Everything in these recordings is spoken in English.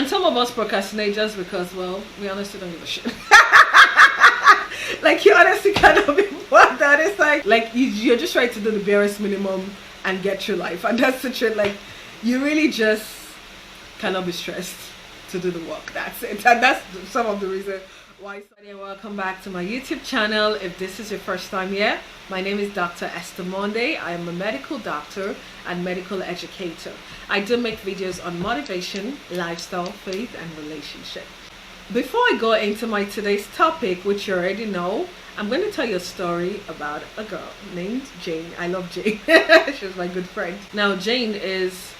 And some of us procrastinate just because, well, we honestly don't give a shit. Like, you honestly cannot be bothered. It's like you're just trying to do the barest minimum and get through life. And that's the truth. Like, you really just cannot be stressed to do the work. That's it. And that's some of the reason why. Welcome back to my YouTube channel. If this is your first time here, my name is Dr. Ifure-Monday. I am a medical doctor and medical educator. I do make videos on motivation, lifestyle, faith, and relationship. Before I go into my today's topic, which you already know, I'm going to tell you a story about a girl named Jane. I love Jane. She's my good friend. Now, Jane is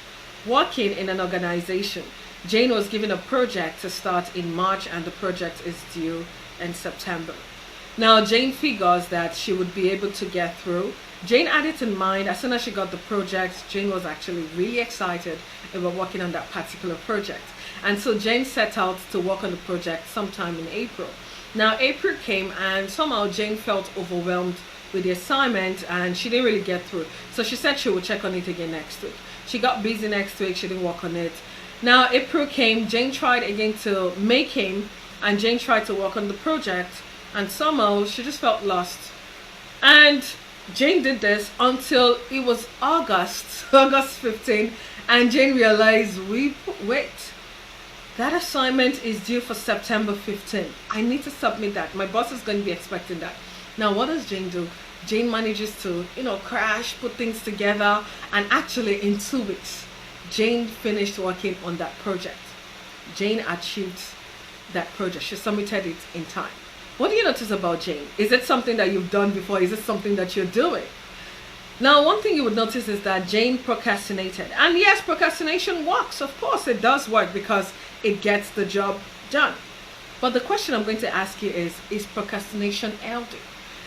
working in an organization. Jane was given a project to start in March, and the project is due in September. Now, Jane figures that she would be able to get through. Jane had it in mind. As soon as she got the project, Jane was actually really excited about working on that particular project. And so Jane set out to work on the project sometime in April. Now, April came and somehow Jane felt overwhelmed with the assignment and she didn't really get through. So she said she would check on it again next week. She got busy next week. She didn't work on it. Now, April came. Jane tried again till May came and Jane tried to work on the project. And somehow she just felt lost. And Jane did this until it was August 15, and Jane realized, wait, that assignment is due for September 15. I need to submit that. My boss is going to be expecting that. Now, what does Jane do? Jane manages to, crash, put things together, and actually in 2 weeks, Jane finished working on that project. Jane achieved that project. She submitted it in time. What do you notice about Jane? Is it something that you've done before? Is it something that you're doing? Now, one thing you would notice is that Jane procrastinated. And yes, procrastination works. Of course, it does work because it gets the job done. But the question I'm going to ask you is procrastination healthy?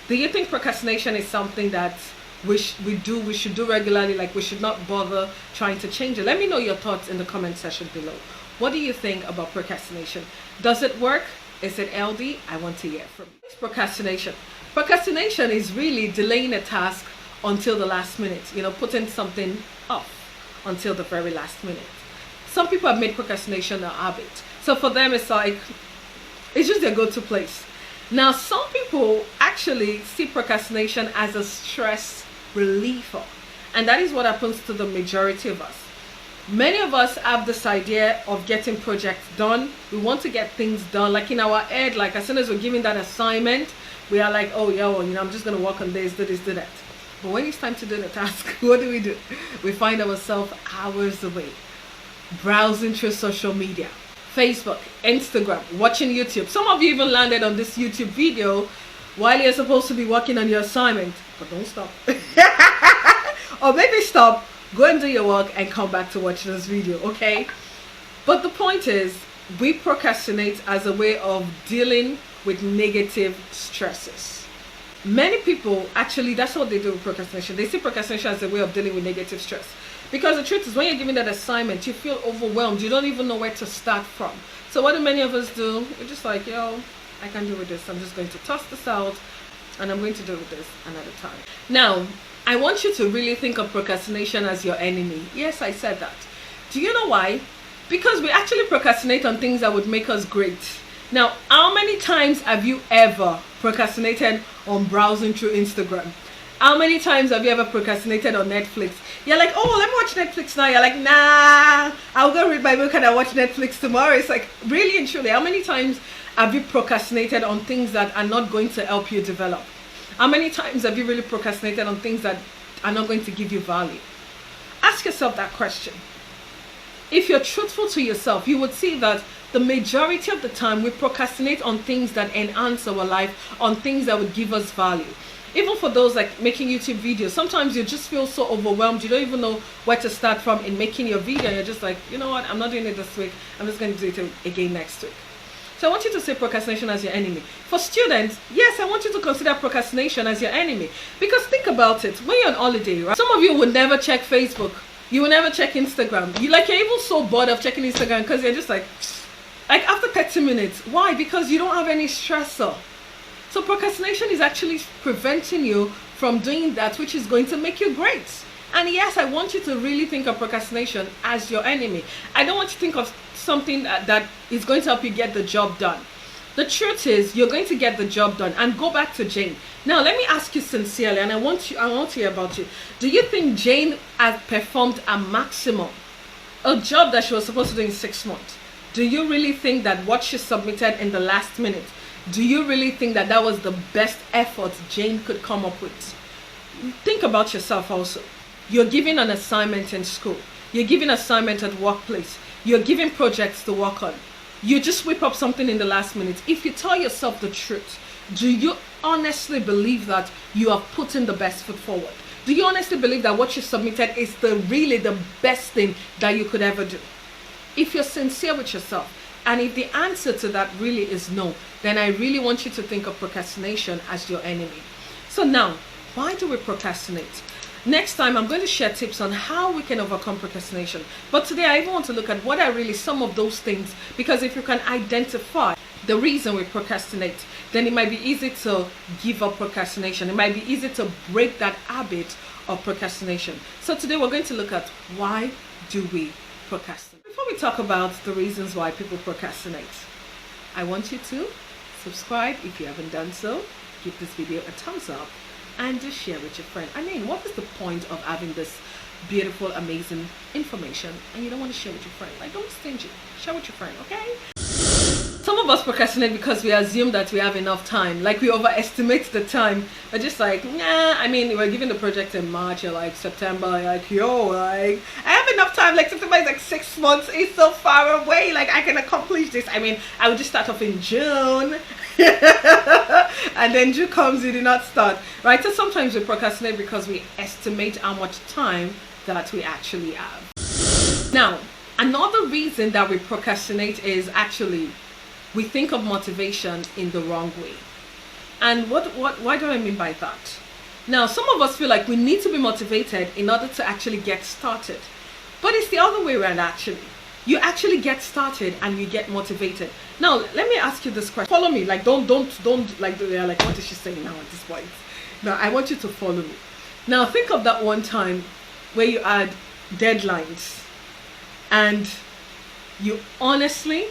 Do you think procrastination is something that we should do regularly, like we should not bother trying to change it? Let me know your thoughts in the comment section below. What do you think about procrastination? Does it work? Is it healthy? I want to hear from you. Procrastination. Procrastination is really delaying a task until the last minute, putting something off until the very last minute. Some people have made procrastination a habit. So for them, it's just their go-to place. Now, some people actually see procrastination as a stress reliever. And that is what happens to the majority of us. Many of us have this idea of getting projects done. We want to get things done. Like in our head, like as soon as we're given that assignment, we are like, oh, yeah, well, I'm just going to work on this, do this, do that. But when it's time to do the task, what do? We find ourselves hours away, browsing through social media, Facebook, Instagram, watching YouTube. Some of you even landed on this YouTube video while you're supposed to be working on your assignment. But don't stop. Or maybe stop, go and do your work and come back to watch this video, okay? But the point is, we procrastinate as a way of dealing with negative stresses. Many people, actually, that's what they do with procrastination. They see procrastination as a way of dealing with negative stress. Because the truth is, when you're given that assignment, you feel overwhelmed. You don't even know where to start from. So what do many of us do? We're just like, I can't do with this. I'm just going to toss this out and I'm going to do with this another time. Now, I want you to really think of procrastination as your enemy. Yes, I said that. Do you know why? Because we actually procrastinate on things that would make us great. Now, how many times have you ever procrastinated on browsing through Instagram? How many times have you ever procrastinated on Netflix? You're like, oh, let me watch Netflix now. You're like, nah, I'll go read my book and I'll watch Netflix tomorrow. It's like, really and truly, how many times have you procrastinated on things that are not going to help you develop? How many times have you really procrastinated on things that are not going to give you value? Ask yourself that question. If you're truthful to yourself, you would see that the majority of the time we procrastinate on things that enhance our life, on things that would give us value. Even for those like making YouTube videos, sometimes you just feel so overwhelmed, you don't even know where to start from in making your video. You're just like, you know what, I'm not doing it this week, I'm just going to do it again next week. So I want you to say procrastination as your enemy. For students, yes, I want you to consider procrastination as your enemy. Because think about it, when you're on holiday, right? Some of you would never check Facebook. You will never check Instagram. You're even so bored of checking Instagram because you're just like after 30 minutes. Why? Because you don't have any stressor. So procrastination is actually preventing you from doing that which is going to make you great. And yes, I want you to really think of procrastination as your enemy. I don't want you to think of something that is going to help you get the job done. The truth is, you're going to get the job done. And go back to Jane. Now, let me ask you sincerely, and I want to hear about you. Do you think Jane has performed a maximum, a job that she was supposed to do in 6 months? Do you really think that what she submitted in the last minute, do you really think that that was the best effort Jane could come up with? Think about yourself also. You're giving an assignment in school. You're giving assignment at workplace. You're giving projects to work on. You just whip up something in the last minute. If you tell yourself the truth, do you honestly believe that you have put in the best foot forward? Do you honestly believe that what you submitted is really the best thing that you could ever do? If you're sincere with yourself, and if the answer to that really is no, then I really want you to think of procrastination as your enemy. So now, why do we procrastinate? Next time, I'm going to share tips on how we can overcome procrastination. But today, I even want to look at what are really some of those things, because if you can identify the reason we procrastinate, then it might be easy to give up procrastination. It might be easy to break that habit of procrastination. So today, we're going to look at why do we procrastinate. Before we talk about the reasons why people procrastinate, I want you to subscribe if you haven't done so. Give this video a thumbs up and just share with your friend. I mean, what is the point of having this beautiful, amazing information and you don't want to share with your friend? Like, don't be stingy. Share with your friend, okay? Some of us procrastinate because we assume that we have enough time. Like, we overestimate the time. We're just like, nah, I mean, we're giving the project in March or like September. Like, yo, like, I have enough time. Like, September is like 6 months. It's so far away. Like, I can accomplish this. I mean, I would just start off in June. And then June comes, you do not start. Right? So sometimes we procrastinate because we estimate how much time that we actually have. Now, another reason that we procrastinate is actually we think of motivation in the wrong way. And why do I mean by that? Now, some of us feel like we need to be motivated in order to actually get started. But it's the other way around actually. You actually get started and you get motivated. Now, let me ask you this question. Follow me. Like, don't like, they're like, what is she saying now at this point? Now, I want you to follow me. Now, think of that one time where you had deadlines and you honestly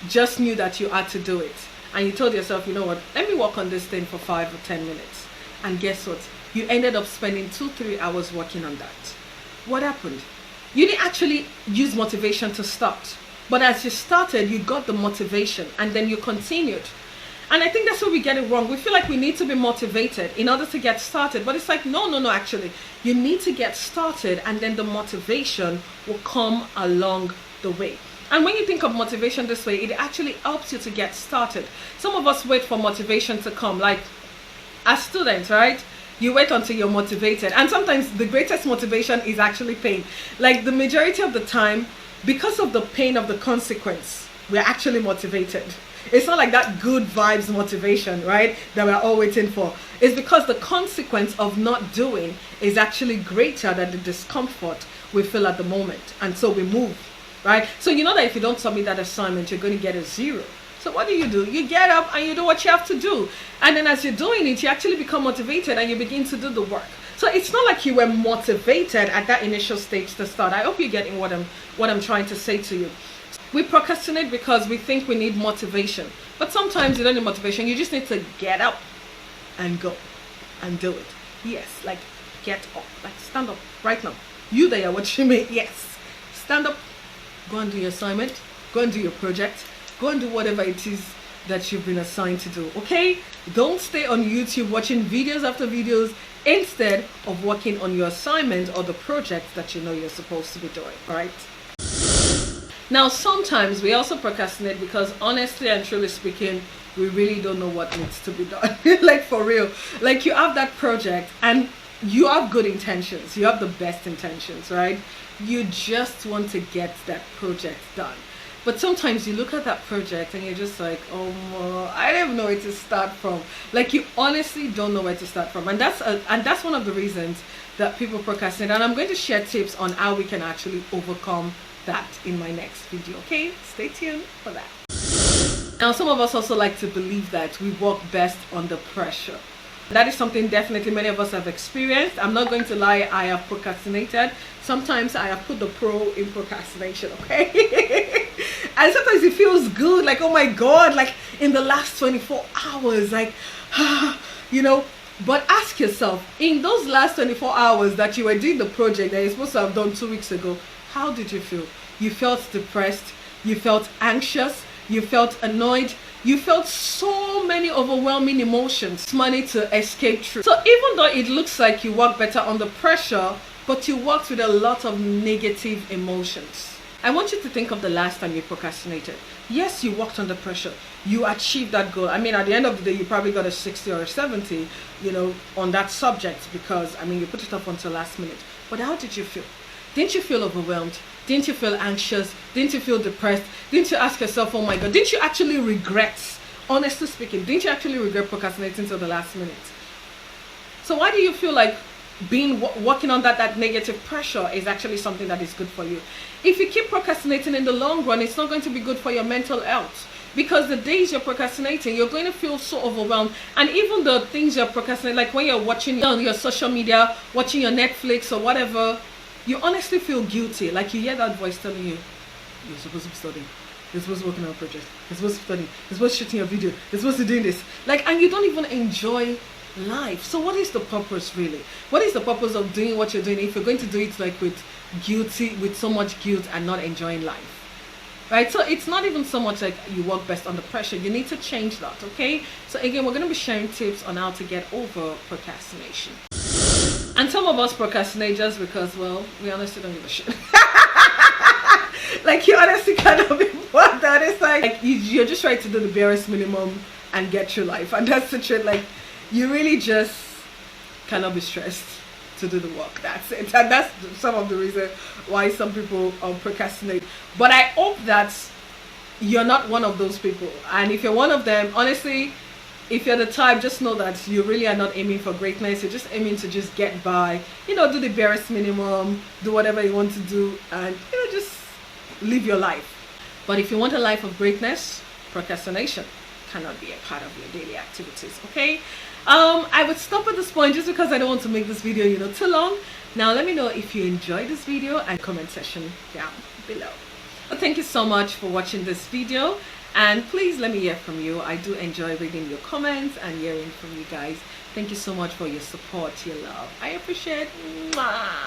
just knew that you had to do it, and you told yourself, you know what, let me work on this thing for 5 or 10 minutes, and guess what, you ended up spending 2-3 hours working on that. What happened? You didn't actually use motivation to start, but as you started, you got the motivation and then you continued. And I think that's where we get it wrong. We feel like we need to be motivated in order to get started, but it's like, no, actually, you need to get started and then the motivation will come along the way. And when you think of motivation this way, it actually helps you to get started. Some of us wait for motivation to come. Like, as students, right? You wait until you're motivated. And sometimes the greatest motivation is actually pain. Like, the majority of the time, because of the pain of the consequence, we're actually motivated. It's not like that good vibes motivation, right, that we're all waiting for. It's because the consequence of not doing is actually greater than the discomfort we feel at the moment. And so we move. Right? So you know that if you don't submit that assignment, you're going to get a 0. So what do? You get up and you do what you have to do. And then as you're doing it, you actually become motivated and you begin to do the work. So it's not like you were motivated at that initial stage to start. I hope you're getting what I'm trying to say to you. We procrastinate because we think we need motivation. But sometimes you don't need motivation. You just need to get up and go and do it. Yes, like get up. Like stand up right now. You there, what you mean? Yes. Stand up. Go and do your assignment, go and do your project, go and do whatever it is that you've been assigned to do, okay? Don't stay on YouTube watching videos after videos instead of working on your assignment or the project that you know you're supposed to be doing, all right? Now, sometimes we also procrastinate because honestly and truly speaking, we really don't know what needs to be done. Like, for real. Like, you have that project and you have good intentions. You have the best intentions, right? You just want to get that project done. But sometimes you look at that project and you're just like, oh, I don't even know where to start from. Like, you honestly don't know where to start from. And that's one of the reasons that people procrastinate. And I'm going to share tips on how we can actually overcome that in my next video, okay? Stay tuned for that. Now, some of us also like to believe that we work best under pressure. That is something definitely many of us have experienced. I'm not going to lie, I have procrastinated. Sometimes I have put the pro in procrastination, okay? And sometimes it feels good, like, oh my God, like in the last 24 hours, like, you know. But ask yourself, in those last 24 hours that you were doing the project that you're supposed to have done 2 weeks ago, how did you feel? You felt depressed, you felt anxious, you felt annoyed, you felt so many overwhelming emotions, money to escape through. So even though it looks like you work better under pressure, but you worked with a lot of negative emotions. I want you to think of the last time you procrastinated. Yes, you worked under pressure. You achieved that goal. I mean, at the end of the day, you probably got a 60 or a 70, you know, on that subject because, I mean, you put it off until last minute. But how did you feel? Didn't you feel overwhelmed? Didn't you feel anxious? Didn't you feel depressed? Didn't you ask yourself, oh my God, didn't you actually regret, honestly speaking, didn't you actually regret procrastinating till the last minute? So why do you feel like working on that negative pressure is actually something that is good for you? If you keep procrastinating in the long run, it's not going to be good for your mental health, because the days you're procrastinating, you're going to feel so overwhelmed. And even the things you're procrastinating, like when you're watching on your social media, watching your Netflix or whatever, you honestly feel guilty. Like you hear that voice telling you, you're supposed to be studying, you're supposed to be working on a project, you're supposed to be studying, you're supposed to be shooting a video, you're supposed to be doing this, like, and you don't even enjoy life. So what is the purpose really? What is the purpose of doing what you're doing if you're going to do it like with so much guilt and not enjoying life? Right? So it's not even so much like you work best under pressure. You need to change that, okay? So again, we're going to be sharing tips on how to get over procrastination. And some of us procrastinate just because, well, we honestly don't give a shit. Like you honestly cannot be bothered. It's like you're just trying to do the barest minimum and get through life. And that's the truth. Like you really just cannot be stressed to do the work. That's it. And that's some of the reason why some people procrastinate. But I hope that you're not one of those people. And if you're one of them, honestly, if you're the type, just know that you really are not aiming for greatness. You're just aiming to just get by, you know, do the barest minimum, do whatever you want to do, and, you know, just live your life. But if you want a life of greatness, procrastination cannot be a part of your daily activities, okay? I would stop at this point just because I don't want to make this video, you know, too long. Now let me know if you enjoyed this video and comment section down below. Well, thank you so much for watching this video, and please let me hear from you. I do enjoy reading your comments and hearing from you guys. Thank you so much for your support, your love. I appreciate it. Bye.